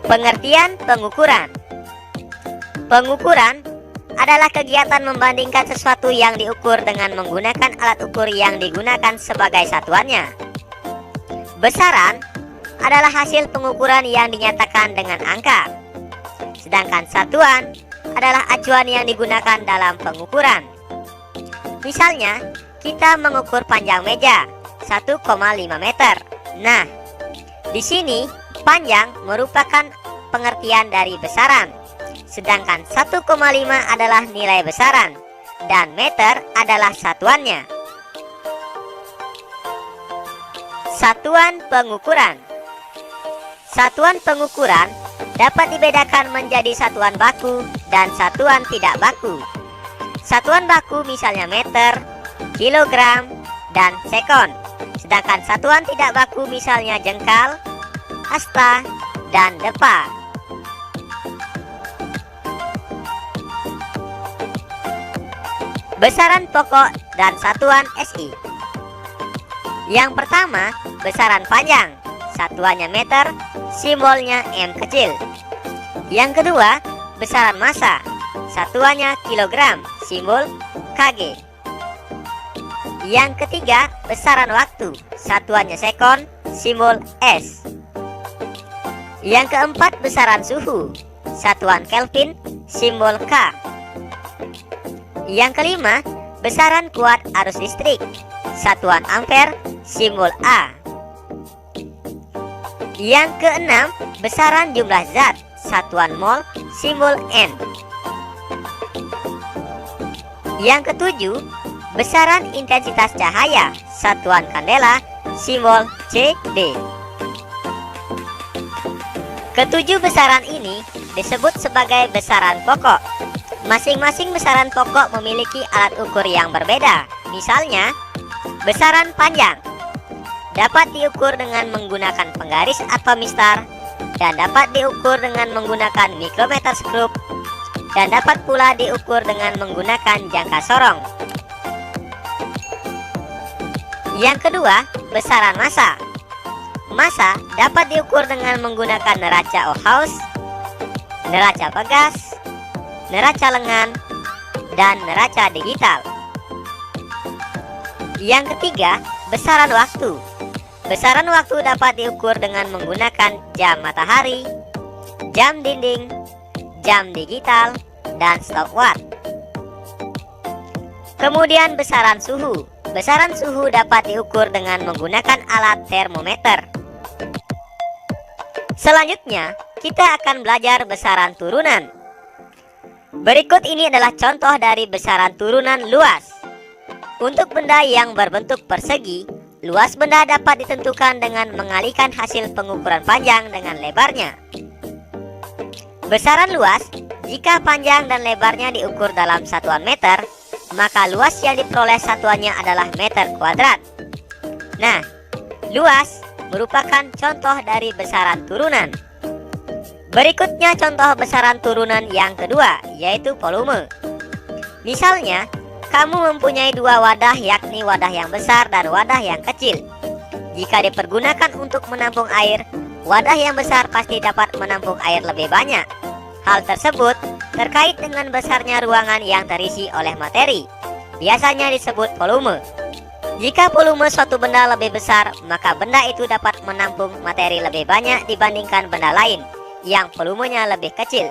Pengertian pengukuran. Pengukuran adalah kegiatan membandingkan sesuatu yang diukur dengan menggunakan alat ukur yang digunakan sebagai satuannya. Besaran adalah hasil pengukuran yang dinyatakan dengan angka, sedangkan satuan adalah acuan yang digunakan dalam pengukuran. Misalnya, kita mengukur panjang meja 1,5 meter. Nah, di sini panjang merupakan pengertian dari besaran, sedangkan 1,5 adalah nilai besaran dan meter adalah satuannya. Satuan pengukuran. Satuan pengukuran dapat dibedakan menjadi satuan baku dan satuan tidak baku. Satuan baku misalnya meter, kilogram, dan sekon. Sedangkan satuan tidak baku misalnya jengkal, hasta, dan depa. Besaran pokok dan satuan SI. Yang pertama, besaran panjang, satuannya meter, simbolnya M kecil. Yang kedua, besaran massa, satuannya kilogram, simbol KG. Yang ketiga, besaran waktu, satuannya sekon, simbol S. Yang keempat, besaran suhu, satuan Kelvin, simbol K. Yang kelima, besaran kuat arus listrik, satuan ampere, simbol A. Yang keenam, besaran jumlah zat, satuan mol, simbol N. Yang ketujuh, besaran intensitas cahaya, satuan kandela, simbol CD. Ketujuh besaran ini disebut sebagai besaran pokok. Masing-masing besaran pokok memiliki alat ukur yang berbeda. Misalnya, besaran panjang dapat diukur dengan menggunakan penggaris atau mistar, dan dapat diukur dengan menggunakan mikrometer skrup, dan dapat pula diukur dengan menggunakan jangka sorong. Yang kedua, besaran massa. Massa dapat diukur dengan menggunakan neraca Ohaus, neraca pegas, neraca lengan, dan neraca digital. Yang ketiga, besaran waktu. Besaran waktu dapat diukur dengan menggunakan jam matahari, jam dinding, jam digital, dan stopwatch. Kemudian besaran suhu. Besaran suhu dapat diukur dengan menggunakan alat termometer. Selanjutnya, kita akan belajar besaran turunan. Berikut ini adalah contoh dari besaran turunan luas. Untuk benda yang berbentuk persegi, luas benda dapat ditentukan dengan mengalihkan hasil pengukuran panjang dengan lebarnya. Besaran luas, jika panjang dan lebarnya diukur dalam satuan meter, maka luas yang diperoleh satuannya adalah meter kuadrat. Nah, luas merupakan contoh dari besaran turunan. Berikutnya contoh besaran turunan yang kedua, yaitu volume. Misalnya, kamu mempunyai dua wadah, yakni wadah yang besar dan wadah yang kecil. Jika dipergunakan untuk menampung air, wadah yang besar pasti dapat menampung air lebih banyak. Hal tersebut terkait dengan besarnya ruangan yang terisi oleh materi, biasanya disebut volume. Jika volume suatu benda lebih besar, maka benda itu dapat menampung materi lebih banyak dibandingkan benda lain yang volumenya lebih kecil.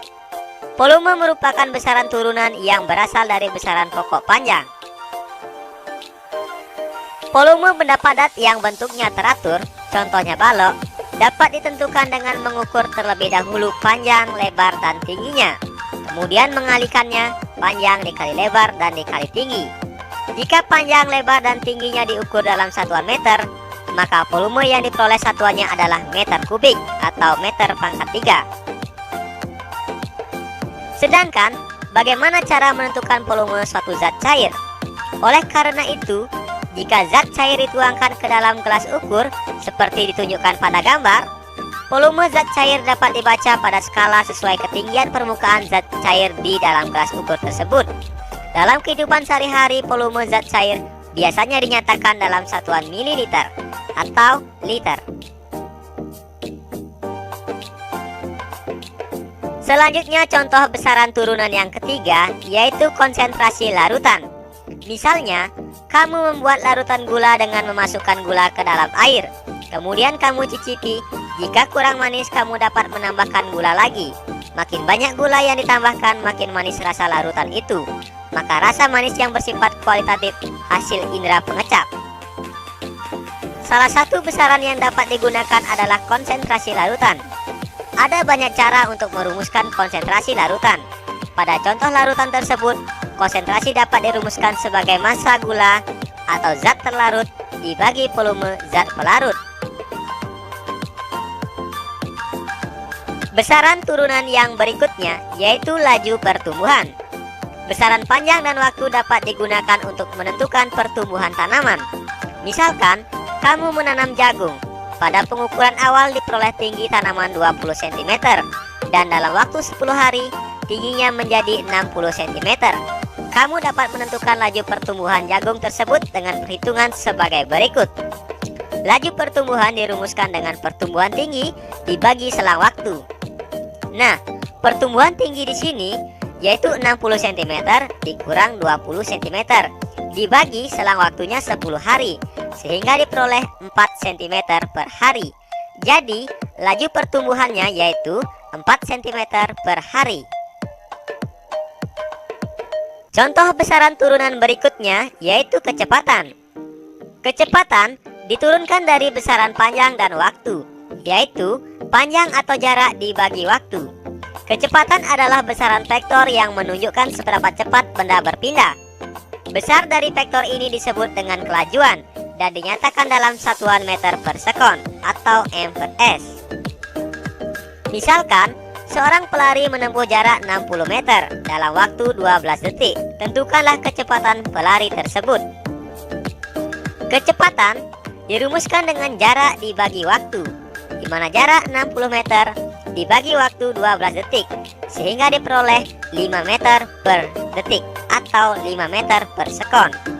Volume merupakan besaran turunan yang berasal dari besaran pokok panjang. Volume benda padat yang bentuknya teratur, contohnya balok, dapat ditentukan dengan mengukur terlebih dahulu panjang, lebar, dan tingginya. Kemudian mengalihkannya, panjang dikali lebar dan dikali tinggi. Jika panjang, lebar, dan tingginya diukur dalam satuan meter, maka volume yang diperoleh satuannya adalah meter kubik atau meter pangkat 3. Sedangkan, bagaimana cara menentukan volume suatu zat cair? Oleh karena itu, jika zat cair dituangkan ke dalam gelas ukur seperti ditunjukkan pada gambar, volume zat cair dapat dibaca pada skala sesuai ketinggian permukaan zat cair di dalam gelas ukur tersebut. Dalam kehidupan sehari-hari, volume zat cair biasanya dinyatakan dalam satuan mililiter atau liter. Selanjutnya contoh besaran turunan yang ketiga yaitu konsentrasi larutan. Misalnya, kamu membuat larutan gula dengan memasukkan gula ke dalam air. Kemudian kamu cicipi, jika kurang manis kamu dapat menambahkan gula lagi. Makin banyak gula yang ditambahkan, makin manis rasa larutan itu. Maka rasa manis yang bersifat kualitatif hasil indera pengecap. Salah satu besaran yang dapat digunakan adalah konsentrasi larutan. Ada banyak cara untuk merumuskan konsentrasi larutan. Pada contoh larutan tersebut, konsentrasi dapat dirumuskan sebagai massa gula atau zat terlarut dibagi volume zat pelarut. Besaran turunan yang berikutnya yaitu laju pertumbuhan. Besaran panjang dan waktu dapat digunakan untuk menentukan pertumbuhan tanaman. Misalkan, kamu menanam jagung. Pada pengukuran awal diperoleh tinggi tanaman 20 cm dan dalam waktu 10 hari tingginya menjadi 60 cm. Kamu dapat menentukan laju pertumbuhan jagung tersebut dengan perhitungan sebagai berikut. Laju pertumbuhan dirumuskan dengan pertumbuhan tinggi dibagi selang waktu. Nah, pertumbuhan tinggi di sini yaitu 60 cm dikurang 20 cm dibagi selang waktunya 10 hari sehingga diperoleh 4 cm per hari. Jadi, laju pertumbuhannya yaitu 4 cm per hari. Contoh besaran turunan berikutnya yaitu kecepatan. Kecepatan diturunkan dari besaran panjang dan waktu, yaitu panjang atau jarak dibagi waktu. Kecepatan adalah besaran vektor yang menunjukkan seberapa cepat benda berpindah. Besar dari vektor ini disebut dengan kelajuan dan dinyatakan dalam satuan meter per sekon atau m/s. Misalkan, seorang pelari menempuh jarak 60 meter dalam waktu 12 detik. Tentukanlah kecepatan pelari tersebut. Kecepatan dirumuskan dengan jarak dibagi waktu, di mana jarak 60 meter dibagi waktu 12 detik, sehingga diperoleh 5 meter per detik atau 5 meter per sekon.